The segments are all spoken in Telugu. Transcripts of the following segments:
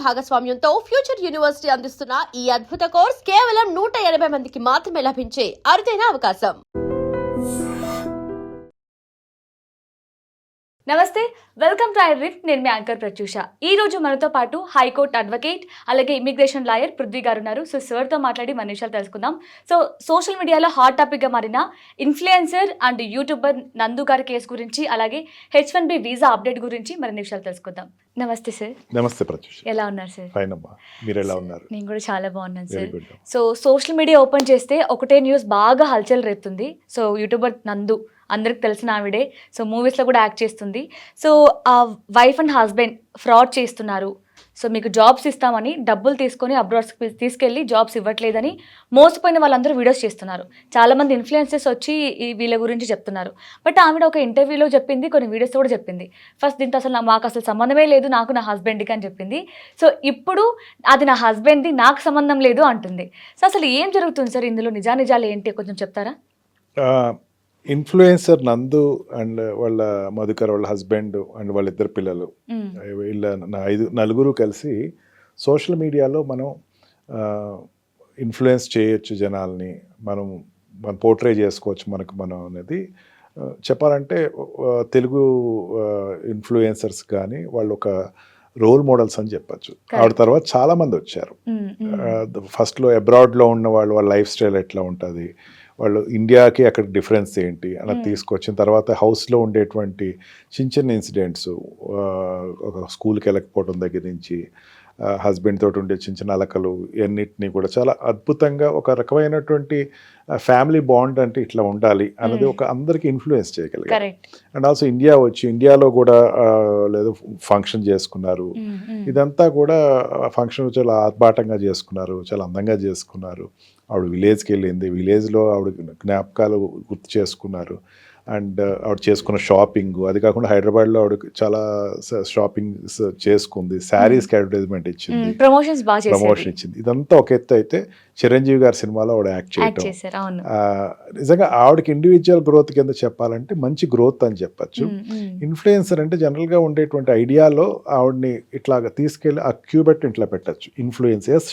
భాగస్వామ్యంతో ఫ్యూచర్ యూనివర్సిటీ అందిస్తున్న ఈ అద్భుత కోర్స్ కేవలం 180 మందికి మాత్రమే లభించే అరుదైన అవకాశం. నమస్తే, వెల్కమ్ టు ఐర్ రిఫ్. నేను మీ యాంకర్ ప్రత్యూష. ఈ రోజు మనతో పాటు హైకోర్టు అడ్వకేట్ అలాగే ఇమిగ్రేషన్ లాయర్ పృథ్వీ గారు ఉన్నారు. సో సార్తో మాట్లాడి మన విషయాలు తెలుసుకుందాం. సో సోషల్ మీడియాలో హాట్ టాపిక్గా మారిన ఇన్ఫ్లుయెన్సర్ అండ్ యూట్యూబర్ నందు గారి కేసు గురించి అలాగే H1B వీసా అప్డేట్ గురించి మరిన్ని విషయాలు తెలుసుకుందాం. నమస్తే సార్. నమస్తే ప్రత్యూష. ఎలా ఉన్నారు సార్? ఫైన్ అమ్మా, మీరు ఎలా ఉన్నారు? నేను కూడా చాలా బాగున్నాను sir. So social media open చేస్తే ఒకటే న్యూస్ బాగా హల్చల్ రేపుతుంది. సో యూట్యూబర్ నందు అందరికి తెలిసిన ఆవిడే. సో మూవీస్లో కూడా యాక్ట్ చేస్తుంది. సో ఆ వైఫ్ అండ్ హస్బెండ్ ఫ్రాడ్ చేస్తున్నారు, సో మీకు జాబ్స్ ఇస్తామని డబ్బులు తీసుకొని అబ్రాడ్స్కి తీసుకెళ్ళి జాబ్స్ ఇవ్వట్లేదని మోసపోయిన వాళ్ళందరూ వీడియోస్ చేస్తున్నారు. చాలామంది ఇన్ఫ్లుయెన్సర్స్ వచ్చి వీళ్ళ గురించి చెప్తున్నారు. బట్ ఆవిడ ఒక ఇంటర్వ్యూలో చెప్పింది, కొన్ని వీడియోస్ కూడా చెప్పింది, ఫస్ట్ దీంతో అసలు మాకు అసలు సంబంధమే లేదు, నాకు నా హస్బెండ్కి అని చెప్పింది. సో ఇప్పుడు అది నా హస్బెండ్ది, నాకు సంబంధం లేదు అంటుంది. సో అసలు ఏం జరుగుతుంది సార్ ఇందులో? నిజాలు ఏంటి కొంచెం చెప్తారా? ఇన్ఫ్లుయెన్సర్ నందు అండ్ వాళ్ళ మధుకర్, వాళ్ళ హస్బెండ్ అండ్ వాళ్ళిద్దరు పిల్లలు, వీళ్ళ నలుగురు కలిసి సోషల్ మీడియాలో మనం ఇన్ఫ్లుయెన్స్ చేయొచ్చు జనాల్ని, మనం పోర్ట్రే చేసుకోవచ్చు మనం అనేది చెప్పాలంటే తెలుగు ఇన్ఫ్లుయెన్సర్స్ కానీ వాళ్ళు ఒక రోల్ మోడల్స్ అని చెప్పచ్చు. ఆవిడ తర్వాత చాలా మంది వచ్చారు. ఫస్ట్లో అబ్రాడ్లో ఉన్న వాళ్ళ లైఫ్ స్టైల్ ఎట్లా ఉంటుంది, వాళ్ళు ఇండియాకి అక్కడ డిఫరెన్స్ ఏంటి అలా తీసుకొచ్చిన తర్వాత హౌస్లో ఉండేటువంటి చిన్న ఇన్సిడెంట్స్, ఒక స్కూల్కి వెళ్ళకపోవడం దగ్గర నుంచి హస్బెండ్ తోటి ఉండే చిన్న అలకలు ఇవన్నిటినీ కూడా చాలా అద్భుతంగా ఒక రకమైనటువంటి ఫ్యామిలీ బాండ్ అంటే ఇట్లా ఉండాలి అన్నది ఒక అందరికి ఇన్ఫ్లుయెన్స్ చేయగలిగారు. అండ్ ఆల్సో ఇండియాలో కూడా లేదా ఫంక్షన్ చేసుకున్నారు. ఇదంతా కూడా ఫంక్షన్ చాలా ఆర్భాటంగా చేసుకున్నారు, చాలా అందంగా చేసుకున్నారు. ఆవిడ విలేజ్కి వెళ్ళింది, విలేజ్లో ఆవిడ జ్ఞాపకాలు గుర్తు చేసుకున్నారు. అండ్ ఆవిడ చేసుకున్న షాపింగ్, అది కాకుండా హైదరాబాద్లో ఆవిడ చాలా షాపింగ్ చేసుకుంది, శారీస్కి అడ్వర్టైజ్మెంట్ ఇచ్చింది, ప్రమోషన్ ఇచ్చింది. ఇదంతా ఒక ఎత్తు అయితే చిరంజీవి గారి సినిమాలో ఆవిడ యాక్ట్ చేయడం నిజంగా ఆవిడకి ఇండివిజువల్ గ్రోత్ కింద చెప్పాలంటే మంచి గ్రోత్ అని చెప్పచ్చు. ఇన్ఫ్లుయెన్సర్ అంటే జనరల్గా ఉండేటువంటి ఐడియాలో ఆవిడని ఇట్లాగా తీసుకెళ్ళి ఆ క్యూబెట్ ఇట్లా పెట్టచ్చు.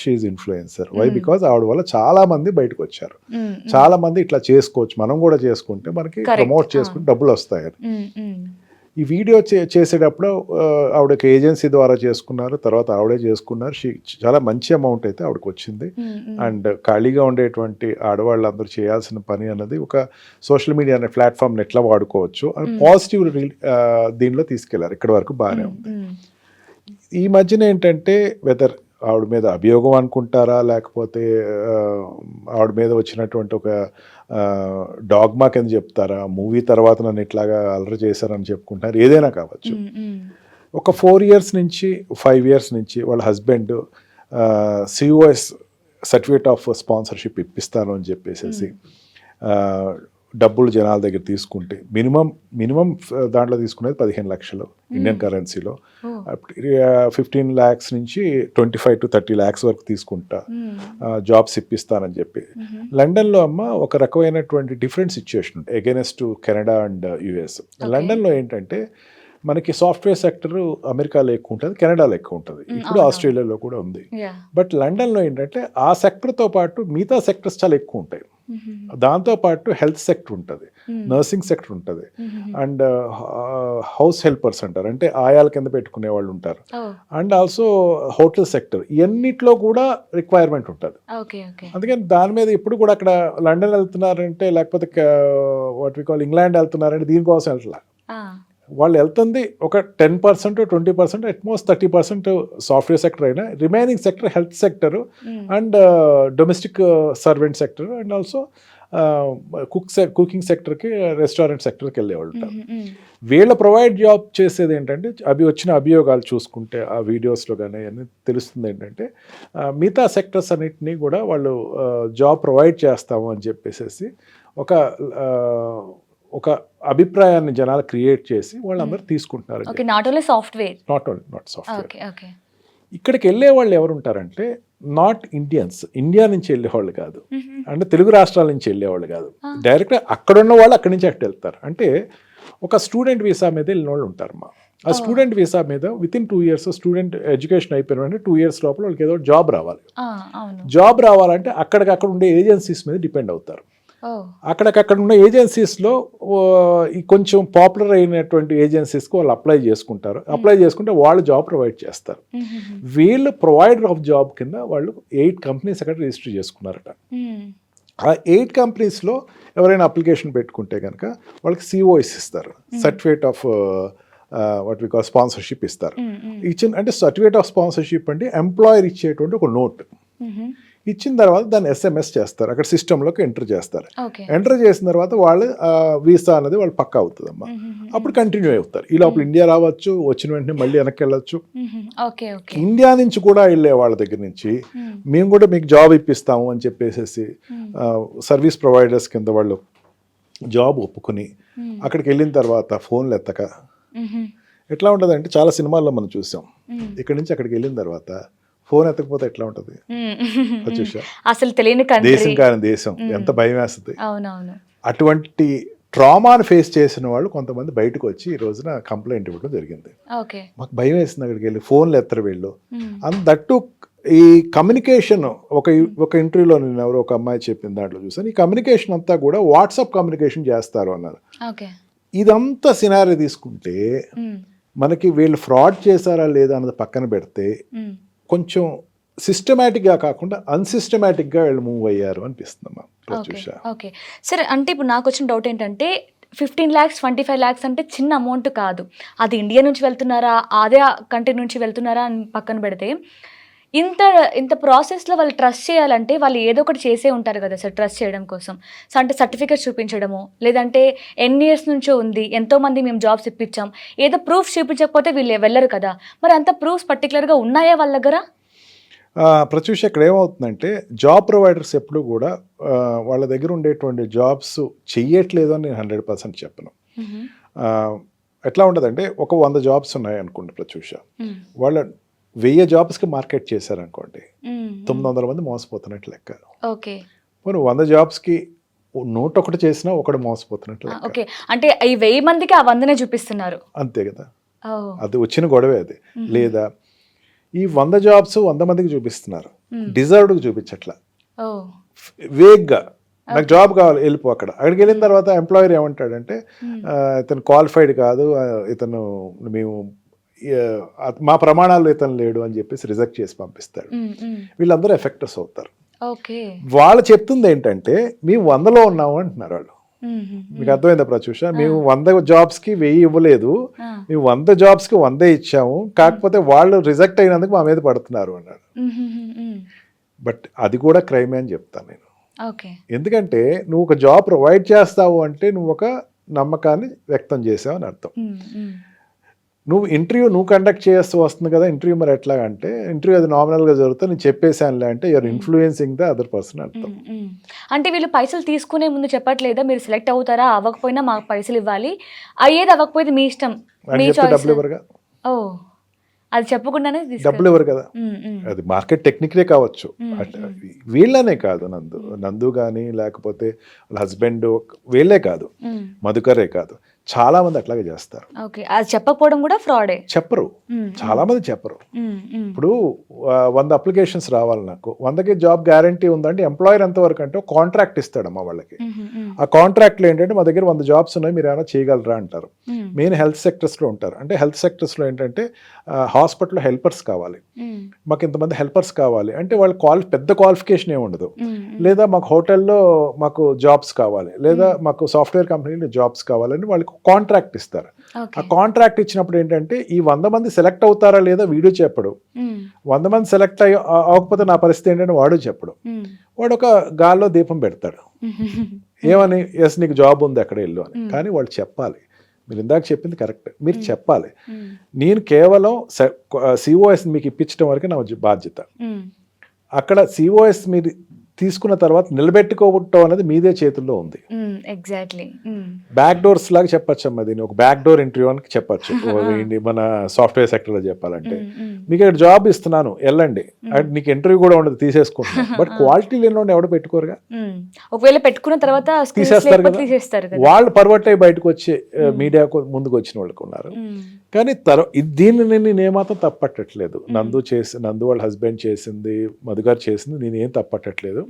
She influencer. వై? బికాజ్ ఆవిడ వల్ల చాలా మంది బయటకు వచ్చారు, చాలా మంది ఇట్లా చేసుకోవచ్చు, మనం కూడా చేసుకుంటే మనకి ప్రమోట్ చేసుకుంటే డబ్బులు వస్తాయని. ఈ వీడియో చేసేటప్పుడు ఆవిడకి ఏజెన్సీ ద్వారా చేసుకున్నారు, తర్వాత ఆవిడే చేసుకున్నారు. చాలా మంచి అమౌంట్ అయితే ఆవిడకి వచ్చింది. అండ్ ఖాళీగా ఉండేటువంటి ఆడవాళ్ళందరూ చేయాల్సిన పని అన్నది ఒక సోషల్ మీడియా అనే ప్లాట్ఫామ్ని ఎట్లా వాడుకోవచ్చు అని పాజిటివ్ దీనిలో తీసుకెళ్లారు. ఇక్కడ వరకు బాగానే ఉంది. ఈ మధ్యన ఏంటంటే వెదర్ ఆవిడ మీద అభియోగం అనుకుంటారా, లేకపోతే ఆవిడ మీద వచ్చినటువంటి ఒక డాగ్మా కింద చెప్తారా, మూవీ తర్వాత నన్ను ఇట్లాగా అలరి చేశారని చెప్పుకుంటారు, ఏదైనా కావచ్చు. ఒక 4 years నుంచి 5 years నుంచి వాళ్ళ husband COS certificate of sponsorship ఇప్పిస్తాను అని చెప్పేసి డబ్బులు జనాల దగ్గర తీసుకుంటే మినిమం దాంట్లో తీసుకునేది 15 లక్షలు ఇండియన్ కరెన్సీలో. 15 lakhs నుంచి 25 to 30 lakhs వరకు తీసుకుంటా, జాబ్స్ ఇప్పిస్తానని చెప్పి. లండన్లో అమ్మ ఒక రకమైనటువంటి డిఫరెంట్ సిచ్యువేషన్ ఉంటుంది అగైనెస్ట్ కెనడా అండ్ US. లండన్లో ఏంటంటే మనకి సాఫ్ట్వేర్ సెక్టర్ అమెరికాలో ఎక్కువ ఉంటుంది, కెనడాలో ఎక్కువ ఉంటుంది, ఇప్పుడు ఆస్ట్రేలియాలో కూడా ఉంది. బట్ లండన్లో ఏంటంటే ఆ సెక్టర్తో పాటు మిగతా సెక్టర్స్ చాలా ఎక్కువ ఉంటాయి. దాంతోపాటు హెల్త్ సెక్టర్ ఉంటుంది, నర్సింగ్ సెక్టర్ ఉంటుంది, అండ్ హౌస్ హెల్పర్స్ అంటారు, అంటే ఆయాల కింద పెట్టుకునే వాళ్ళు ఉంటారు, అండ్ ఆల్సో హోటల్ సెక్టర్, ఇవన్నిట్లో కూడా రిక్వైర్మెంట్ ఉంటుంది. అందుకని దాని మీద ఇప్పుడు కూడా అక్కడ లండన్ వెళ్తున్నారంటే, లేకపోతే వాట్ వి కాల్ ఇంగ్లాండ్ వెళ్తున్నారంటే దీనికోసం వెళ్తలా. వాళ్ళు వెళ్తుంది ఒక 10% 20%, అట్మోస్ట్ 30% సాఫ్ట్వేర్ సెక్టర్ అయినా, remaining sector health sector and domestic servant sector, and also cooking సెక్టర్కి, రెస్టారెంట్ సెక్టర్కి వెళ్ళేవాళ్ళు ఉంటారు. వీళ్ళ ప్రొవైడ్ జాబ్ చేసేది ఏంటంటే వచ్చిన అభియోగాలు చూసుకుంటే ఆ వీడియోస్లో కానీ అన్నీ తెలుస్తుంది ఏంటంటే మిగతా సెక్టర్స్ అన్నిటినీ కూడా వాళ్ళు జాబ్ ప్రొవైడ్ చేస్తాము అని చెప్పేసి ఒక అభిప్రాయాన్ని జనాలు క్రియేట్ చేసి వాళ్ళందరూ తీసుకుంటున్నారు. ఇక్కడికి వెళ్ళే వాళ్ళు ఎవరు ఉంటారంటే నాట్ ఇండియన్స్, ఇండియా నుంచి వెళ్ళేవాళ్ళు కాదు, అంటే తెలుగు రాష్ట్రాల నుంచి వెళ్ళేవాళ్ళు కాదు, డైరెక్ట్గా అక్కడ ఉన్న వాళ్ళు అక్కడి నుంచి అక్కడ వెళ్తారు. అంటే ఒక స్టూడెంట్ వీసా మీద వెళ్ళిన వాళ్ళు ఉంటారమ్మా. ఆ స్టూడెంట్ వీసా మీద with in 2 years student education అయిపోయిన వెంటనే 2 years లోపల వాళ్ళకి ఏదో జాబ్ రావాలి. అవును. జాబ్ రావాలంటే అక్కడికక్కడ ఉండే ఏజెన్సీస్ మీద డిపెండ్ అవుతారు. అక్కడికక్కడ ఉన్న ఏజెన్సీస్లో ఈ కొంచెం పాపులర్ అయినటువంటి ఏజెన్సీస్కి వాళ్ళు అప్లై చేసుకుంటారు. అప్లై చేసుకుంటే వాళ్ళు జాబ్ ప్రొవైడ్ చేస్తారు. వీళ్ళు ప్రొవైడర్ ఆఫ్ జాబ్ కింద వాళ్ళు 8 కంపెనీస్ అక్కడ రిజిస్టర్ చేసుకున్నారట. ఆ 8 కంపెనీస్లో ఎవరైనా అప్లికేషన్ పెట్టుకుంటే కనుక వాళ్ళకి COS ఇస్తారు, certificate of what we call sponsorship ఇస్తారు. అంటే సర్టిఫికేట్ ఆఫ్ స్పాన్సర్షిప్ అంటే ఎంప్లాయర్ ఇచ్చేటువంటి ఒక నోట్. ఇచ్చిన తర్వాత దాన్ని SMS చేస్తారు, అక్కడ సిస్టంలోకి ఎంటర్ చేస్తారు. ఎంటర్ చేసిన తర్వాత వాళ్ళు వీసా అనేది వాళ్ళు పక్కా అవుతుందమ్మా. అప్పుడు కంటిన్యూ అవుతారు. ఈ లోపల ఇండియా రావచ్చు, వచ్చిన వెంటనే మళ్ళీ వెనక్కి వెళ్ళొచ్చు. ఇండియా నుంచి కూడా వెళ్ళే వాళ్ళ దగ్గర నుంచి మేము కూడా మీకు జాబ్ ఇప్పిస్తాము అని చెప్పేసి సర్వీస్ ప్రొవైడర్స్ కింద వాళ్ళు జాబ్ ఒప్పుకుని అక్కడికి వెళ్ళిన తర్వాత ఫోన్లు ఎత్తక ఎట్లా ఉంటుందంటే చాలా సినిమాల్లో మనం చూసాం. ఇక్కడి నుంచి అక్కడికి వెళ్ళిన తర్వాత ఫోన్ ఎత్తకపోతే ఎట్లా ఉంటుంది అసలు తెలియని దేశం కాని దేశం ఎంత భయం వేస్తుంది. అటువంటి ట్రామాను ఫేస్ చేసిన వాళ్ళు కొంతమంది బయటకు వచ్చి ఈ రోజున కంప్లైంట్ ఇవ్వడం జరిగింది. మాకు భయం వేస్తుంది అక్కడికి వెళ్ళి ఫోన్లు ఎత్తరు వీళ్ళు. అండ్ దట్టు ఈ కమ్యూనికేషన్ ఒక ఇంటర్వ్యూలో నేను ఎవరో ఒక అమ్మాయి చెప్పింది దాంట్లో చూసాను. ఈ కమ్యూనికేషన్ అంతా కూడా వాట్సాప్ కమ్యూనికేషన్ చేస్తారు అన్నారు. ఇదంతా సినారీ తీసుకుంటే మనకి వీళ్ళు ఫ్రాడ్ చేశారా లేదా అన్నది పక్కన పెడితే కొంచెం సిస్టమేటిక్గా కాకుండా అన్సిస్టమేటిక్గా వీళ్ళు మూవ్ అయ్యారు అనిపిస్తుందమ్మా. ఓకే సరే, అంటే ఇప్పుడు నాకు వచ్చిన డౌట్ ఏంటంటే 15 lakhs 25 lakhs అంటే చిన్న అమౌంట్ కాదు. అది ఇండియా నుంచి వెళ్తున్నారా అదే కంట్రీ నుంచి వెళ్తున్నారా అని పక్కన పెడితే ఇంత ప్రాసెస్లో వాళ్ళు ట్రస్ట్ చేయాలంటే వాళ్ళు ఏదో ఒకటి చేసే ఉంటారు కదా సార్, ట్రస్ట్ చేయడం కోసం. సో అంటే సర్టిఫికేట్స్ చూపించడము, లేదంటే ఎన్ని ఇయర్స్ నుంచో ఉంది, ఎంతోమంది మేము జాబ్స్ ఇప్పించాం, ఏదో ప్రూఫ్స్ చూపించకపోతే వీళ్ళు వెళ్ళరు కదా. మరి అంత ప్రూఫ్స్ పర్టికులర్గా ఉన్నాయా వాళ్ళ దగ్గర? ప్రత్యూష, ఇక్కడ ఏమవుతుందంటే జాబ్ ప్రొవైడర్స్ ఎప్పుడు కూడా వాళ్ళ దగ్గర ఉండేటువంటి జాబ్స్ చెయ్యట్లేదు అని నేను 100% చెప్పను. ఎట్లా ఉంటుందంటే ఒక 100 జాబ్స్ ఉన్నాయి అనుకోండి ప్రత్యూష, వాళ్ళ 1000 జాబ్స్కి మార్కెట్ చేశారనుకోండి 900 మంది మోసపోతున్నట్టు లెక్క. మనం 100 జాబ్స్కి 101 చేసినా ఒకడు మోసపోతున్నట్టు లెక్క. ఓకే, అంటే ఈ 1000 మందికి ఆ 100నే చూపిస్తున్నారు అంతే కదా. అది వచ్చిన గొడవే అది. లేదా ఈ 100 జాబ్స్ 100 మందికి చూపిస్తున్నారు, డిజర్వ్డ్కి చూపించట్లా. వేగ్గా నాకు జాబ్ కావాలి వెళ్ళిపో. అక్కడికి వెళ్ళిన తర్వాత ఎంప్లాయర్ ఏమంటాడంటే ఇతను క్వాలిఫైడ్ కాదు, ఇతను మేము మా ప్రమాణాలు ఇతను లేడు అని చెప్పేసి రిజెక్ట్ చేసి పంపిస్తాడు. వీళ్ళందరూ ఎఫెక్టర్స్ అవుతారు. వాళ్ళు చెప్తుంది ఏంటంటే మేము 100లో ఉన్నాము అంటున్నారు వాళ్ళు. మీకు అర్థమైందా ప్రత్యూష? మేము 100 జాబ్స్కి 1000 ఇవ్వలేదు, మేము 100 జాబ్స్కి 100 ఇచ్చాము, కాకపోతే వాళ్ళు రిజెక్ట్ అయినందుకు మా మీద పడుతున్నారు అన్నాడు. బట్ అది కూడా క్రైమే అని చెప్తాను నేను. ఎందుకంటే నువ్వు ఒక జాబ్ ప్రొవైడ్ చేస్తావు అంటే నువ్వు ఒక నమ్మకాన్ని వ్యక్తం చేసావు అని అర్థం. నువ్వు ఇంటర్వ్యూ కండక్ట్ చేస్తూ వస్తుంది కదా ఇంటర్వ్యూ, మరి ఎట్లా అంటే ఇంటర్వ్యూ అది నామినల్గా జరుగుతుంది, నేను చెప్పేసానులే అంటే you are influencing the other person అర్థం. అంటే వీళ్ళు పైసలు తీసుకునే ముందు చెప్పట్లేదా మీరు సెలెక్ట్ అవుతారా, అవ్వకపోయినా మాకు పైసలు ఇవ్వాలి, అయ్యేది అవ్వకపోతే మీ ఇష్టం, డబ్బులు ఇవ్వరుగా. అది చెప్పకుండానే డబ్బులు ఇవ్వరు కదా. అది మార్కెట్ టెక్నిక్లే కావచ్చు. వీళ్ళనే కాదు, నందు కానీ లేకపోతే వాళ్ళ హస్బెండ్ వీళ్ళే కాదు, మధుకరే కాదు, చాలా మంది అట్లాగే చేస్తారు. అది చెప్పకపోవడం కూడా ఫ్రాడే. చెప్పరు, చాలా మంది చెప్పరు. ఇప్పుడు 100 అప్లికేషన్స్ రావాలి, నాకు 100కి జాబ్ గ్యారంటీ ఉందంటే ఎంప్లాయర్ ఎంతవరకు అంటే కాంట్రాక్ట్ ఇస్తాడమ్మా వాళ్ళకి. ఆ కాంట్రాక్ట్లో ఏంటంటే మా దగ్గర 100 జాబ్స్ ఉన్నాయి, మీరు ఏమైనా చేయగలరా అంటారు. మెయిన్ హెల్త్ సెక్టర్స్లో ఉంటారు. అంటే హెల్త్ సెక్టర్స్లో ఏంటంటే హాస్పిటల్లో హెల్పర్స్ కావాలి, మాకు ఇంతమంది హెల్పర్స్ కావాలి అంటే వాళ్ళు పెద్ద క్వాలిఫికేషన్ ఏమి ఉండదు. లేదా మాకు హోటల్లో మాకు జాబ్స్ కావాలి, లేదా మాకు సాఫ్ట్వేర్ కంపెనీలో జాబ్స్ కావాలని వాళ్ళకి కాంట్రాక్ట్ ఇస్తారు. ఆ కాంట్రాక్ట్ ఇచ్చినప్పుడు ఏంటంటే ఈ 100 మంది సెలెక్ట్ అవుతారా లేదా వీడు చెప్పడు, 100 మంది సెలెక్ట్ అవ్వకపోతే నా పరిస్థితి ఏంటంటే వాడు చెప్పడు. వాడు ఒక గాల్లో దీపం పెడతాడు, ఏమని, ఎస్ నీకు జాబ్ ఉంది అక్కడ వెళ్ళు అని. కానీ వాళ్ళు చెప్పాలి, మీరు ఇందాక చెప్పింది కరెక్ట్, మీరు చెప్పాలి. నేను కేవలం COS మీకు ఇప్పించడం వరకు నా బాధ్యత. అక్కడ COS మీరు తీసుకున్న తర్వాత నిలబెట్టుకోవటం అనేది మీదే చేతుల్లో ఉంది. ఎగ్జాక్ట్లీ. బ్యాక్ డోర్స్ లాగా చెప్పచ్చు అమ్మా దీన్ని, ఒక బ్యాక్ డోర్ ఇంటర్వ్యూ అని చెప్పచ్చు. మన సాఫ్ట్వేర్ సెక్టర్లో చెప్పాలంటే మీకు ఇక్కడ జాబ్ ఇస్తున్నాను వెళ్ళండి, అండ్ నీకు ఇంటర్వ్యూ కూడా ఉండదు, తీసేసుకుంటున్నాను. బట్ క్వాలిటీ లేని ఎవడు పెట్టుకోరుగా, ఒకవేళ పెట్టుకున్న తర్వాత తీసేస్తారు కదా. తీసేస్తారు కదా. వాళ్ళు పర్వట్ అయి బయటకు వచ్చే మీడియా ముందుకు వచ్చిన వాళ్ళకి ఉన్నారు. కానీ దీన్ని నేను ఏమాత్రం తప్పట్టట్లేదు. నందు వాళ్ళ హస్బెండ్ చేసింది, మధుగారు చేసింది నేనేం తప్పట్టట్లేదు.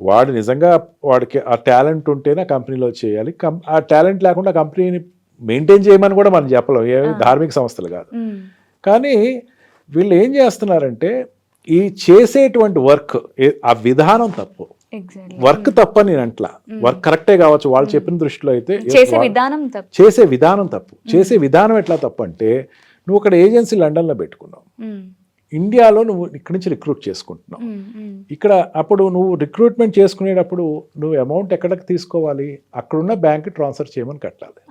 వాడు నిజంగా వాడికి ఆ టాలెంట్ ఉంటేనే కంపెనీలో చేయాలి. ఆ టాలెంట్ లేకుండా కంపెనీని మెయింటైన్ చేయమని కూడా మనం చెప్పలేం, ఏమి ధార్మిక సంస్థలు కాదు. కానీ వీళ్ళు ఏం చేస్తున్నారంటే ఈ చేసేటువంటి వర్క్ ఆ విధానం తప్పు, వర్క్ తప్ప నేను అంట్లా, వర్క్ కరెక్టే కావచ్చు వాళ్ళు చెప్పిన దృష్టిలో అయితే, చేసే విధానం తప్పు. చేసే విధానం ఎట్లా తప్పు అంటే, నువ్వు ఇక్కడ ఏజెన్సీ లండన్లో పెట్టుకున్నావు, ఇండియాలో నువ్వు ఇక్కడి నుంచి రిక్రూట్ చేసుకుంటున్నావు. ఇక్కడ అప్పుడు నువ్వు రిక్రూట్మెంట్ చేసుకునేటప్పుడు నువ్వు అమౌంట్ ఎక్కడికి తీసుకోవాలి, అక్కడున్న బ్యాంక్ ట్రాన్స్ఫర్ చేయమని కట్టాలి.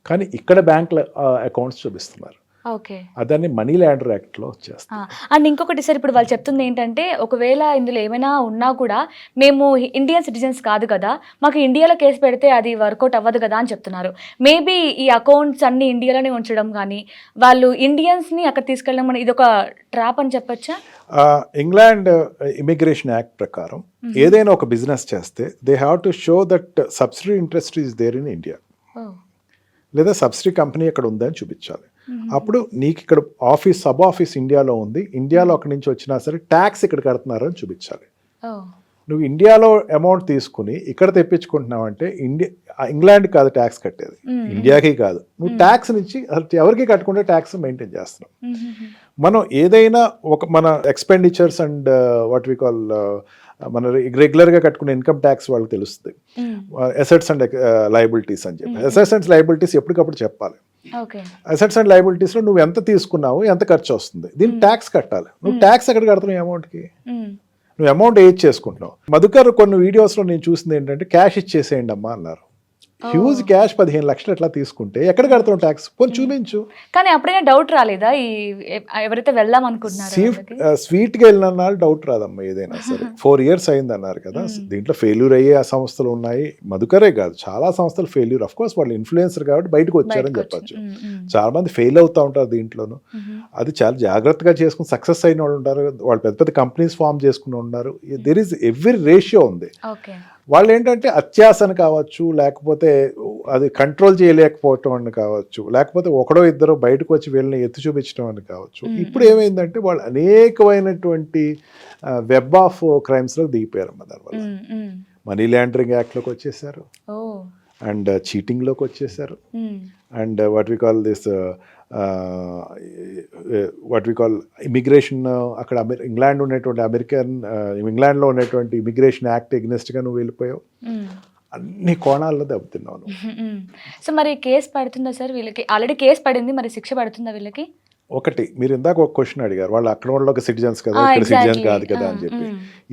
కానీ ఇక్కడ బ్యాంక్ అకౌంట్స్ చూపిస్తున్నారు. అదాన్ని మనీ లాండర్ యాక్ట్లో వచ్చేస్తాం. అండ్ ఇంకొకటి సార్, ఇప్పుడు వాళ్ళు చెప్తుంది ఏంటంటే, ఒకవేళ ఇందులో ఏమైనా ఉన్నా కూడా మేము ఇండియన్ సిటిజన్స్ కాదు కదా, మాకు ఇండియాలో కేసు పెడితే అది వర్కౌట్ అవ్వదు కదా అని చెప్తున్నారు. మేబీ ఈ అకౌంట్స్ అన్ని ఇండియాలోనే ఉంచడం కానీ, వాళ్ళు ఇండియన్స్ని అక్కడ తీసుకెళ్ళడం కానీ ఇది ఒక ట్రాప్ అని చెప్పొచ్చా? ఇంగ్లాండ్ ఇమిగ్రేషన్ యాక్ట్ ప్రకారం ఏదైనా ఒక బిజినెస్ చేస్తే they have to show that subsidy interest is there in India, లేదా సబ్సిడీ కంపెనీ అక్కడ ఉందని చూపించాలి. అప్పుడు నీకు ఇక్కడ సబ్ ఆఫీస్ ఇండియాలో ఉంది, ఇండియాలో అక్కడి నుంచి వచ్చినా సరే ట్యాక్స్ ఇక్కడ కడుతున్నారని చూపించాలి. నువ్వు ఇండియాలో అమౌంట్ తీసుకుని ఇక్కడ తెప్పించుకుంటున్నావు అంటే ఇంగ్లాండ్ కాదు ట్యాక్స్ కట్టేది, ఇండియాకి కాదు. నువ్వు ట్యాక్స్ నుంచి ఎవరికి కట్టుకుంటే ట్యాక్స్ మెయింటైన్ చేస్తున్నావు. మనం ఏదైనా మన expenditures and what we call మన రెగ్యులర్గా కట్టుకునే ఇన్కమ్ ట్యాక్స్ వాళ్ళకి తెలుస్తుంది. అసెట్స్ అండ్ లయబిలిటీస్ అని చెప్పి, అసెట్స్ అండ్ లయబిలిటీస్ ఎప్పటికప్పుడు చెప్పాలి. అసెట్స్ అండ్ లయబిలిటీస్లో నువ్వు ఎంత తీసుకున్నావు, ఎంత ఖర్చు వస్తుంది, దీనికి ట్యాక్స్ కట్టాలి. నువ్వు ట్యాక్స్ ఎక్కడ కడుతున్నావు అమౌంట్కి, నువ్వు అమౌంట్ ఏజ్ చేసుకుంటున్నావు. మధుకర్ కొన్ని వీడియోస్లో నేను చూసింది ఏంటంటే, క్యాష్ ఇచ్చేసేయండి అమ్మా అన్నారు. హ్యూజ్ క్యాష్ 15 లక్షలు ఎట్లా తీసుకుంటే ఎక్కడ కడతాం ట్యాక్స్, పోనీ చూపించు. కానీ అప్పుడైనా డౌట్ రాలేదా ఎవరైతే వెళ్దాం అనుకుంటున్నారు? స్వీట్గా వెళ్ళిన డౌట్ రాదమ్మా ఏదైనా సరే. 4 years అయింది అన్నారు కదా, దీంట్లో ఫెయిల్యూర్ అయ్యే ఆ సంస్థలు ఉన్నాయి. మధుకరే కాదు, చాలా సంస్థలు ఫెయిల్యూర్. అఫ్ కోర్స్ వాళ్ళు ఇన్ఫ్లుయెన్సర్ కాబట్టి బయటకు వచ్చారని చెప్పచ్చు. చాలా మంది ఫెయిల్ అవుతూ ఉంటారు దీంట్లోనూ. అది చాలా జాగ్రత్తగా చేసుకుని సక్సెస్ అయిన వాళ్ళు ఉంటారు, వాళ్ళు పెద్ద పెద్ద కంపెనీస్ ఫామ్ చేసుకుని ఉన్నారు. దెర్ ఈస్ ఎవ్రీ రేషియో ఉంది. వాళ్ళు ఏంటంటే అత్యాసన కావచ్చు, లేకపోతే అది కంట్రోల్ చేయలేకపోవటం అని కావచ్చు, లేకపోతే ఒకడో ఇద్దరు బయటకు వచ్చి వీళ్ళని ఎత్తి చూపించడం అని కావచ్చు. ఇప్పుడు ఏమైందంటే వాళ్ళు అనేకమైనటువంటి వెబ్ ఆఫ్ క్రైమ్స్లో దిగిపోయారమ్మా. దానివల్ల మనీ లాండరింగ్ యాక్ట్లోకి వచ్చేసారు, అండ్ చీటింగ్లోకి వచ్చేసారు, and what we call this immigration. అక్కడ ఇంగ్లాండ్ ఉన్నటువంటి ఇంగ్లాండ్లో ఉన్నటువంటి ఇమిగ్రేషన్ యాక్ట్ ఎగ్నెస్ట్గా నువ్వు వెళ్ళిపోయావు. అన్ని కోణాల్లో దెబ్బతిన్నావు. సో మరి కేసు పడుతుందా సార్ వీళ్ళకి? ఆల్రెడీ కేసు పడింది, మరి శిక్ష పడుతుందా వీళ్ళకి? ఒకటి, మీరు ఇందాక ఒక క్వశ్చన్ అడిగారు, వాళ్ళు అక్కడ వాళ్ళకి సిటిజన్స్ కదా, ఇక్కడ సిటిజన్ కాదు కదా అని చెప్పి.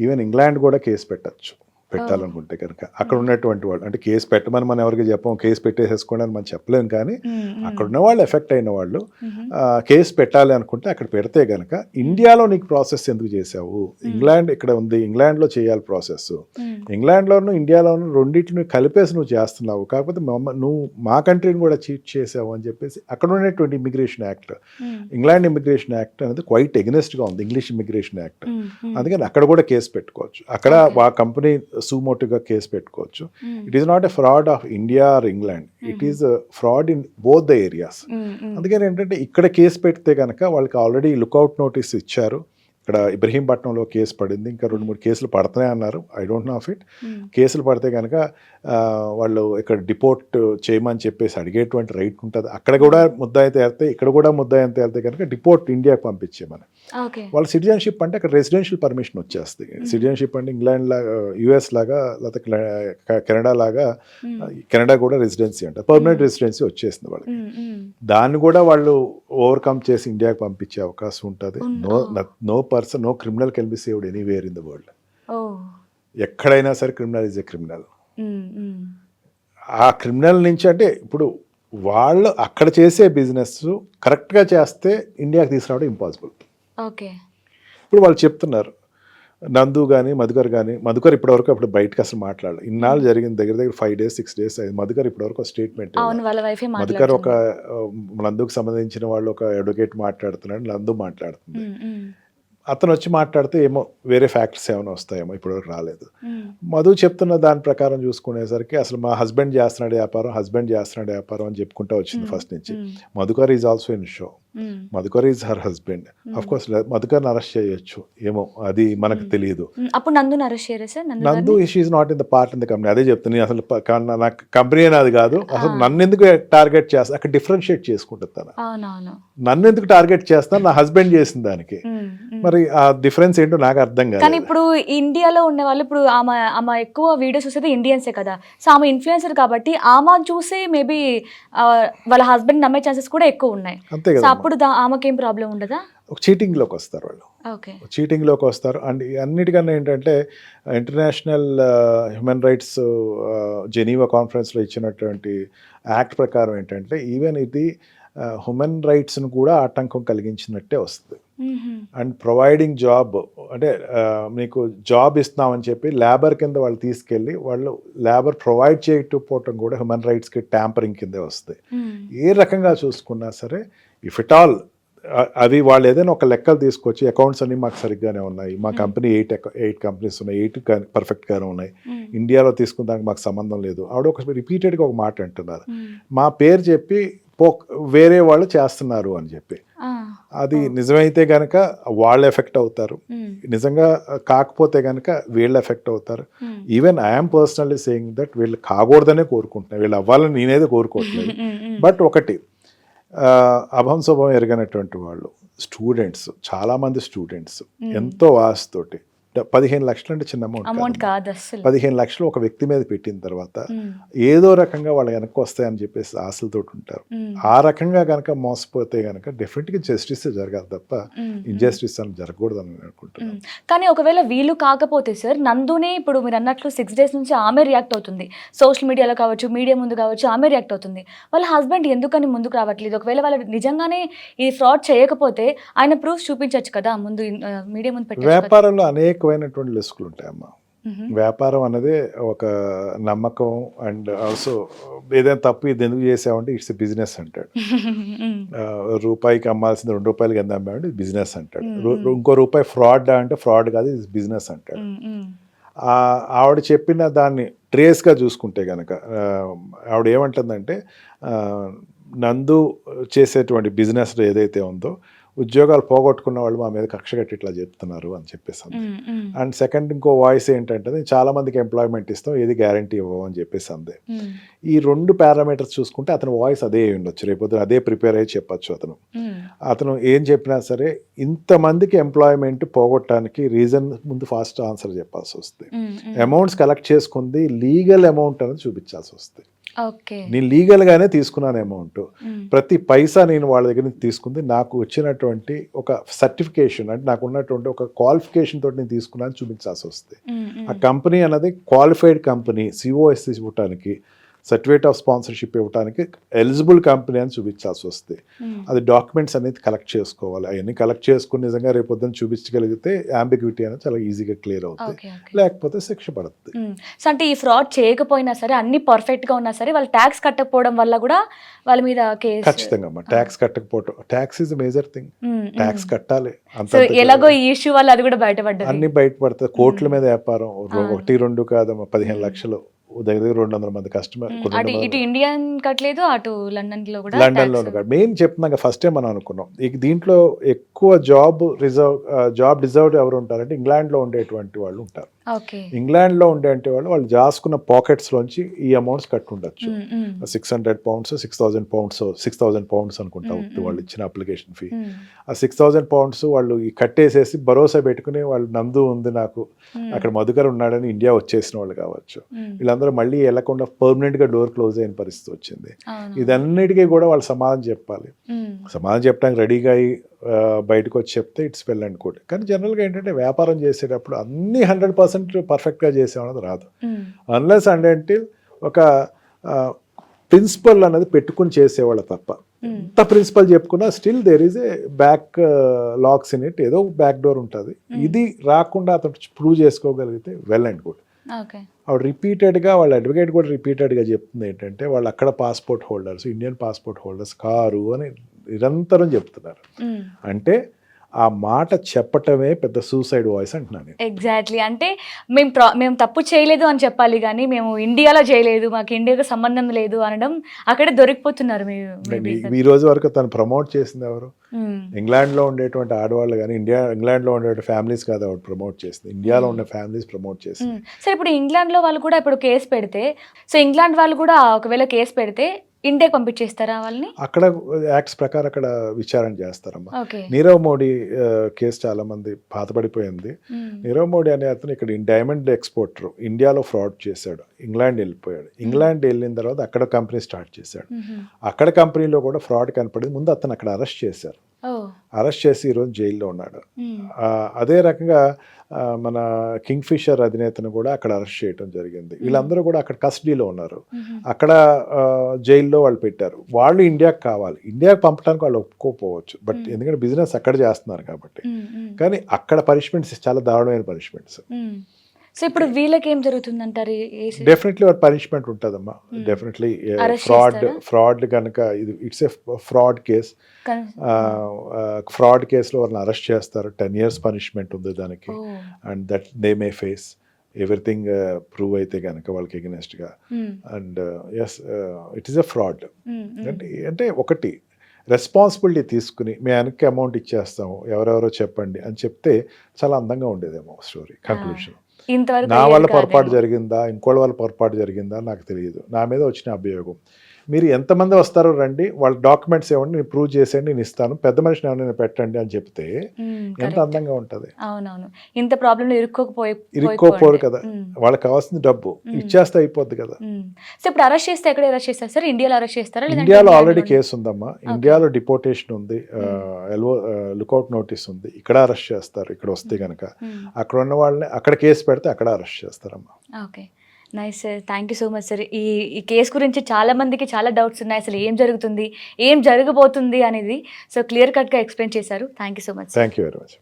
ఈవెన్ ఇంగ్లాండ్ కూడా కేసు పెట్టాలనుకుంటే కనుక అక్కడ ఉన్నటువంటి వాళ్ళు, అంటే కేసు పెట్టమని మనం ఎవరికి చెప్పాం, కేసు పెట్టేసేసుకోండి అని మనం చెప్పలేము. కానీ అక్కడ ఉన్న వాళ్ళు ఎఫెక్ట్ అయిన వాళ్ళు కేసు పెట్టాలి అనుకుంటే అక్కడ పెడితే కనుక, ఇండియాలో నీకు ప్రాసెస్ ఎందుకు చేసావు, ఇంగ్లాండ్ ఇక్కడ ఉంది, ఇంగ్లాండ్లో చేయాలి ప్రాసెస్, ఇంగ్లాండ్లోను ఇండియాలోను రెండింటిని కలిపేసి నువ్వు చేస్తున్నావు, కాకపోతే నువ్వు మా కంట్రీని కూడా చీట్ చేసావు అని చెప్పేసి అక్కడ ఉన్నటువంటి immigration act, England immigration act అనేది క్వైట్ ఎగ్నెస్ట్గా ఉంది ఇంగ్లీష్ ఇమిగ్రేషన్ యాక్ట్. అందుకని అక్కడ కూడా కేసు పెట్టుకోవచ్చు, అక్కడ ఆ కంపెనీ సుమోటుగా కేసు పెట్టుకోవచ్చు. It is not a fraud of India or England, it is fraud in both the areas. అందుకని ఏంటంటే ఇక్కడ కేసు పెడితే కనుక వాళ్ళకి ఆల్రెడీ లుకౌట్ నోటీస్ ఇచ్చారు. ఇక్కడ ఇబ్రహీంపట్నంలో కేసు పడింది, ఇంకా 2-3 కేసులు పడుతున్నాయి అన్నారు. I don't know of it. కేసులు పడితే కనుక వాళ్ళు ఇక్కడ డిపోర్ట్ చేయమని చెప్పేసి అడిగేటువంటి రైట్ ఉంటుంది. అక్కడ కూడా ముద్దాయి తేలితే, ఇక్కడ కూడా ముద్దాయి తేలితే కనుక డిపోర్ట్ ఇండియాకి పంపించేమని. వాళ్ళ సిటిజన్షిప్ అంటే అక్కడ రెసిడెన్షియల్ పర్మిషన్ వచ్చేస్తుంది. సిటిజన్షిప్ అంటే ఇంగ్లాండ్ లాగా, యుఎస్ లాగా, లేకపోతే కెనడా లాగా, కెనడా కూడా రెసిడెన్సీ అంటే పర్మనెంట్ రెసిడెన్సీ వచ్చేసింది వాళ్ళకి. దాన్ని కూడా వాళ్ళు ఓవర్కమ్ చేసి ఇండియాకి పంపించే అవకాశం ఉంటుంది. No person, no criminal can be saved anywhere in the world. ఎక్కడైనా సరే క్రిమినల్ ఈజ్ ఎ క్రిమినల్. ఆ క్రిమినల్ నుంచి అంటే ఇప్పుడు వాళ్ళు అక్కడ చేసే బిజినెస్ కరెక్ట్గా చేస్తే ఇండియాకి తీసుకురావడం ఇంపాసిబుల్. ఓకే. ఇప్పుడు వాళ్ళు చెప్తున్నారు నందు కానీ మధుకర్ కానీ, మధుకర్ ఇప్పటివరకు అప్పుడు బయటకు అసలు మాట్లాడాలి. ఇన్నాళ్ళు జరిగింది దగ్గర దగ్గర 5 days 6 days అయింది. మధుకర్ ఇప్పటివరకు ఒక స్టేట్మెంట్. అవును, వాళ్ళ వైఫే మధుకర్ ఒక మాట్లాడుతుంది. నందుకు సంబంధించిన వాళ్ళు ఒక అడ్వకేట్ మాట్లాడుతున్నాడు, నందు మాట్లాడుతుంది. ఉమ్, ఉమ్, అతను వచ్చి మాట్లాడితే ఏమో వేరే ఫ్యాక్టర్స్ ఏమైనా వస్తాయేమో, ఇప్పటివరకు రాలేదు. ఉమ్, మధు చెప్తున్న దాని ప్రకారం చూసుకునేసరికి అసలు మా హస్బెండ్ చేస్తున్నాడు వ్యాపారం అని చెప్పుకుంటూ వచ్చింది ఫస్ట్ నుంచి. Madhukar is also in show, um, Madhukar is her husband. Of course మధుకర్ని అరెస్ట్ చేయొచ్చు ఏమో, అది మనకు తెలియదు. ఉమ్. అప్పుడు నందుని అరెస్ట్ చేయరా సార్? నందు she's not in the part in the company. అదే చెప్తాను, అసలు నాకు కంపెనీ అనేది కాదు. అసలు నన్ను ఎందుకు టార్గెట్ చేస్తా, అక్కడ డిఫరెన్షియేట్ చేసుకుంటుంది తను. అవునవును. నన్ను ఎందుకు టార్గెట్ చేస్తాను, నా హస్బెండ్ చేసిన దానికి. మరి ఆ డిఫరెన్స్ ఏంటో నాకు అర్థం కాదు. కానీ ఇప్పుడు ఇండియాలో ఉన్న వాళ్ళు ఇప్పుడు ఆమె ఎక్కువ వీడియోస్ చూసేది ఇండియన్సే కదా, సో ఆమె ఇన్ఫ్లుయెన్సర్ కాబట్టి ఆమె చూసి మేబీ వాళ్ళ హస్బెండ్ నమ్మే ఛాన్సెస్ కూడా ఎక్కువ ఉన్నాయి. అంతే సో కదా. అప్పుడు ఆమెకేం ప్రాబ్లం ఉండదా? ఒక చీటింగ్లోకి వస్తారు వాళ్ళు, ఓకే. చీటింగ్లోకి వస్తారు. అండ్ అన్నిటికన్నా ఏంటంటే ఇంటర్నేషనల్ హ్యూమన్ రైట్స్ జెనీవా కాన్ఫరెన్స్లో ఇచ్చినటువంటి యాక్ట్ ప్రకారం ఏంటంటే ఈవెన్ ఇది హ్యూమన్ రైట్స్ను కూడా ఆటంకం కలిగించినట్టే వస్తుంది. అండ్ ప్రొవైడింగ్ జాబ్ అంటే మీకు జాబ్ ఇస్తున్నామని చెప్పి లేబర్ కింద వాళ్ళు తీసుకెళ్ళి వాళ్ళు లేబర్ ప్రొవైడ్ చేయకపోవటం కూడా హ్యూమన్ రైట్స్కి ట్యాంపరింగ్ కిందే వస్తాయి. ఏ రకంగా చూసుకున్నా సరే, ఇఫ్ ఇట్ ఆల్ అవి వాళ్ళు ఏదైనా ఒక లెక్కలు తీసుకొచ్చి అకౌంట్స్ అన్ని మాకు సరిగ్గానే ఉన్నాయి, మా కంపెనీ 8 కంపెనీస్ ఉన్నాయి, 8 పర్ఫెక్ట్గానే ఉన్నాయి, ఇండియాలో తీసుకున్న దానికి మాకు సంబంధం లేదు. ఆవిడ ఒక రిపీటెడ్గా ఒక మాట అంటున్నారు, మా పేరు చెప్పి వేరే వాళ్ళు చేస్తున్నారు అని చెప్పి. అది నిజమైతే కనుక వాళ్ళు ఎఫెక్ట్ అవుతారు, నిజంగా కాకపోతే కనుక వీళ్ళు ఎఫెక్ట్ అవుతారు. Even I'm personally saying that వీళ్ళు కాకూడదనే కోరుకుంటున్నాను, వీళ్ళు అవ్వాలని నేనేది కోరుకోవట్లేదు. బట్ ఒకటి అభం శుభం ఎరగనటువంటి వాళ్ళు స్టూడెంట్స్, చాలామంది స్టూడెంట్స్ ఎంతో ఆశతోటి 15 లక్షలు అంటే చిన్న అమౌంట్ కాదు అసలు. 15 లక్షలు ఒక వ్యక్తి మీద పెట్టిన తర్వాత ఏదో రకంగా వాళ్ళు వెనక్కి వస్తాయని చెప్పేసి ఆశలతో ఉంటారు. ఆ రకంగా కనుక మోసపోతే కనుక డెఫినెట్గా జస్టిస్ జరగాలి తప్ప ఇంజస్టిస్ అని జరగకూడదు అని అనుకుంటున్నాను. కానీ ఒకవేళ వీళ్ళు కాకపోతే సార్, నందునే ఇప్పుడు మీరు అన్నట్లు 6 days నుంచి ఆమె రియాక్ట్ అవుతుంది, సోషల్ మీడియాలో కావచ్చు, మీడియా ముందు కావచ్చు, ఆమె రియాక్ట్ అవుతుంది. వాళ్ళ హస్బెండ్ ఎందుకని ముందుకు రావట్లేదు? ఒకవేళ వాళ్ళు నిజంగానే ఈ ఫ్రాడ్ చేయకపోతే ఆయన ప్రూఫ్ చూపించవచ్చు కదా, ముందు మీడియా ముందు పెట్టి. వ్యాపారంలో అనేకమైనటువంటి లిస్కులు ఉంటాయమ్మా. వ్యాపారం అనేది ఒక నమ్మకం. అండ్ ఆల్సో ఏదైనా తప్పు ఇది ఎందుకు చేసామంటే ఇట్స్ బిజినెస్ అంటాడు. రూపాయికి అమ్మాల్సింది 2 రూపాయలకి ఎంత అమ్మామంటే ఇది బిజినెస్ అంటాడు. ఇంకో రూపాయి ఫ్రాడ్ అంటే ఫ్రాడ్ కాదు, ఇది బిజినెస్ అంటాడు. ఆవిడ చెప్పిన దాన్ని ట్రేస్గా చూసుకుంటే కనుక ఆవిడ ఏమంటుందంటే నందు చేసేటువంటి బిజినెస్ ఏదైతే ఉందో ఉద్యోగాలు పోగొట్టుకున్న వాళ్ళు మా మీద కక్ష కట్టి ఇట్లా చెప్తున్నారు అని చెప్పేసి. అండ్ సెకండ్ ఇంకో వాయిస్ ఏంటంటే చాలా మందికి ఎంప్లాయ్మెంట్ ఇస్తాం, ఏది గ్యారంటీ ఇవ్వవు అని చెప్పేసి అందే. ఈ 2 పారామీటర్స్ చూసుకుంటే అతని వాయిస్ అదే ఉండొచ్చు, రేపు అదే ప్రిపేర్ అయ్యి చెప్పచ్చు. అతను ఏం చెప్పినా సరే ఇంతమందికి ఎంప్లాయ్మెంట్ పోగొట్టడానికి రీజన్ ముందు ఫాస్ట్ ఆన్సర్ చెప్పాల్సి వస్తుంది. అమౌంట్స్ కలెక్ట్ చేసుకుంది లీగల్ అమౌంట్ అనేది చూపించాల్సి వస్తుంది. నేను లీగల్గానే తీసుకున్నాను అమౌంట్, ప్రతి పైసా నేను వాళ్ళ దగ్గర నుంచి తీసుకుంది నాకు వచ్చినటువంటి ఒక సర్టిఫికేషన్, అంటే నాకు ఉన్నటువంటి ఒక క్వాలిఫికేషన్ తోటి నేను తీసుకున్నాను చూపించాల్సి వస్తుంది. ఆ కంపెనీ అన్నది క్వాలిఫైడ్ కంపెనీ, సిఓఎస్ ఇవ్వటానికి, సర్టిఫికేట్ ఆఫ్ స్పాన్సర్షిప్ ఇవ్వడానికి ఎలిజిబుల్ కంపెనీ అని చూపించాల్సి వస్తుంది. అది డాక్యుమెంట్స్ అనేది కలెక్ట్ చేసుకోవాలి. అవన్నీ కలెక్ట్ చేసుకుని నిజంగా రేపొద్దున చూపించగలిగితే అంబిగ్విటీ అనేది చాలా ఈజీగా క్లియర్ అవుతుంది, లేకపోతే శిక్ష పడుతుంది. సో అంటే ఈ ఫ్రాడ్ చేయకపోయినా సరే, అన్ని పర్ఫెక్ట్ గా ఉన్నా సరే, వాళ్ళు ట్యాక్స్ కట్టకపోవడం వల్ల కూడా వాళ్ళ మీద కేసు. ఖచ్చితంగా అమ్మా, ట్యాక్స్ కట్టకపోవడం, tax is major thing, tax కట్టాలి. సో ఎలాగో ఈ ఇష్యూ వల్ల అది కూడా బయటపడ్డది, అన్ని బయటపడతాయి. కోట్ల మీద వ్యాపారం, 1-2 కాదమ్మా, 15 లక్షలు, దగ్గర 200 మంది కస్టమర్. ఇటు ఇండియన్ కట్టలేదు, అటు లండన్ లో కూడా. లండన్లో మెయిన్ చెప్తున్నాక ఫస్ట్ టైం మనం అనుకున్నాం దీంట్లో ఎక్కువ జాబ్ డిజర్వ్ ఎవరు ఉంటారంటే ఇంగ్లాండ్లో ఉండేటువంటి వాళ్ళు ఉంటారు. ఇంగ్లాండ్లో ఉండేటువంటి వాళ్ళు దాచుకున్న పాకెట్స్ లోంచి ఈ అమౌంట్స్ కట్టుండొచ్చు. 600 pounds, 6,000 pounds అనుకుంటా వాళ్ళు ఇచ్చిన అప్లికేషన్ ఫీ. ఆ 6,000 pounds వాళ్ళు కట్టేసేసి భరోసా పెట్టుకుని వాళ్ళు నందు ఉంది నాకు, అక్కడ మధుకర్ ఉన్నాడని ఇండియా వచ్చేసిన వాళ్ళు కావచ్చు. వీళ్ళందరూ మళ్ళీ వెళ్లకుండా పర్మనెంట్ గా డోర్ క్లోజ్ అయిన పరిస్థితి వచ్చింది. ఇదన్నిటికీ కూడా వాళ్ళు సమాధానం చెప్పాలి. సమాధానం చెప్పడానికి రెడీగా అయ్యి బయటకు వచ్చి చెప్తే ఇట్స్ వెల్ అండ్ గుడ్. కానీ జనరల్గా ఏంటంటే వ్యాపారం చేసేటప్పుడు అన్ని 100% పర్ఫెక్ట్గా చేసేవాళ్ళది రాదు. అన్లెస్ అంటే ఒక ప్రిన్సిపల్ అనేది పెట్టుకుని చేసేవాళ్ళు తప్ప. ఎంత ప్రిన్సిపల్ చెప్పుకున్నా still there is a back lacks in it, ఏదో బ్యాక్ డోర్ ఉంటుంది. ఇది రాకుండా అతను ప్రూవ్ చేసుకోగలిగితే వెల్ అండ్ గుడ్. ఓకే. ఆవిడ రిపీటెడ్గా వాళ్ళ అడ్వకేట్ కూడా రిపీటెడ్గా చెప్తుంది ఏంటంటే వాళ్ళు అక్కడ passport holders, Indian passport holders car అని నిరంతరం చెప్తున్నారు. అంటే ఆ మాట చెప్పటమే పెద్ద సూసైడ్ వాయిస్ అంటున్నాను నేను. ఎగ్జాక్ట్లీ. అంటే మేము తప్పు చేయలేదు అని చెప్పాలి కానీ మేము ఇండియాలో చేయలేదు, మాకు ఇండియాతో సంబంధం లేదు అనడం అక్కడే దొరికిపోతున్నారు. ఈ రోజు వరకు తను ప్రమోట్ చేసింది ఎవరు? ఇంగ్లాండ్లో ఉండేటువంటి ఆడవాళ్ళు కానీ ఇంగ్లాండ్లో ఉండేటువంటి ఫ్యామిలీస్ కాదు ఆవిడ ప్రమోట్ చేసింది, ఇండియాలో ఉండే ఫ్యామిలీస్ ప్రమోట్ చేసింది. సో ఇప్పుడు ఇంగ్లాండ్లో వాళ్ళు కూడా ఇప్పుడు కేసు పెడితే, సో ఇంగ్లాండ్ వాళ్ళు కూడా ఒకవేళ కేసు పెడితే ఇండియాకి పంపించేస్తారా వాళ్ళని? అక్కడ యాక్ట్స్ ప్రకారం అక్కడ విచారణ చేస్తారమ్మా. ఓకే. నీరవ్ మోడీ కేసు చాలా మంది పాతపడిపోయింది. నీరవ్ మోడీ అనే అతను ఇక్కడ డైమండ్ ఎక్స్పోర్టర్, ఇండియాలో ఫ్రాడ్ చేశాడు, ఇంగ్లాండ్ వెళ్ళిపోయాడు. ఇంగ్లాండ్ వెళ్ళిన తర్వాత అక్కడ కంపెనీ స్టార్ట్ చేశాడు. అక్కడ కంపెనీలో కూడా ఫ్రాడ్ కనపడింది. ముందు అతను అక్కడ అరెస్ట్ చేశారు. అరెస్ట్ చేసి ఈరోజు జైల్లో ఉన్నాడు. అదే రకంగా మన కింగ్ ఫిషర్ అధినేతను కూడా అక్కడ అరెస్ట్ చేయడం జరిగింది. వీళ్ళందరూ కూడా అక్కడ కస్టడీలో ఉన్నారు. అక్కడ జైల్లో వాళ్ళు పెట్టారు. వాళ్ళు ఇండియాకి కావాలి, ఇండియాకి పంపడానికి వాళ్ళు ఒప్పుకోకపోవచ్చు, బట్ ఎందుకంటే బిజినెస్ అక్కడ చేస్తున్నారు కాబట్టి. కానీ అక్కడ పనిష్మెంట్స్ చాలా దారుణమైన పనిష్మెంట్స్. సో ఇప్పుడు వీళ్ళకి ఏం జరుగుతుంది అంటారు? డెఫినెట్లీ వాటి పనిష్మెంట్ ఉంటుందమ్మా. డెఫినెట్లీ ఫ్రాడ్ కనుక ఇది it's a fraud case. Fraud కేసులో వాళ్ళని అరెస్ట్ చేస్తారు. 10 years పనిష్మెంట్ ఉంది దానికి. And that they may face everything prove అయితే కనుక వాళ్ళకి ఎగనెస్ట్గా. And yes, it is a fraud. అంటే ఒకటి రెస్పాన్సిబిలిటీ తీసుకుని మేము వెనక్కి అమౌంట్ ఇచ్చేస్తాము, ఎవరెవరో చెప్పండి అని చెప్తే చాలా అందంగా ఉండేదేమో స్టోరీ. కంక్లూషన్ నా వల్ల పొరపాటు జరిగిందా, ఇంకోళ్ళ వల్ల పొరపాటు జరిగిందా నాకు తెలియదు, నా మీద వచ్చిన అభియోగం, మీరు ఎంతమంది వస్తారో రండి, వాళ్ళ డాక్యుమెంట్స్ ఇవ్వండి, నేను ప్రూవ్ చేసేయండి, నేను ఇస్తాను, పెద్ద మనిషిని ఎవరైనా పెట్టండి అని చెప్తే ఎంత అందంగా ఉంటుంది. అవునవును. ఇంత ప్రాబ్లం ఇరుక్కోపోరు కదా. వాళ్ళకి కావాల్సింది డబ్బు ఇచ్చేస్తే అయిపోద్ది కదా. సో ఇప్పుడు అరెస్ట్ చేస్తే ఎక్కడ అరెస్ట్ చేస్తారు సార్? ఇండియాలో అరెస్ట్ చేస్తారా? ఇండియాలో ఆల్రెడీ కేసు ఉందమ్మా. ఇండియాలో డిపోర్టేషన్ ఉంది, లుకౌట్ నోటీస్ ఉంది. ఇక్కడ అరెస్ట్ చేస్తారు ఇక్కడ వస్తే కనుక. అక్కడ ఉన్న వాళ్ళని అక్కడ కేసు పెడితే అక్కడ అరెస్ట్ చేస్తారమ్మా. Okay, nice sir. Thank you so much sir. ఈ కేసు గురించి చాలా మందికి చాలా డౌట్స్ ఉన్నాయి, అసలు ఏం జరుగుతుంది, ఏం జరగబోతుంది అనేది. సో క్లియర్ కట్గా ఎక్స్ప్లెయిన్ చేశారు. Thank you so much. Thank you very much.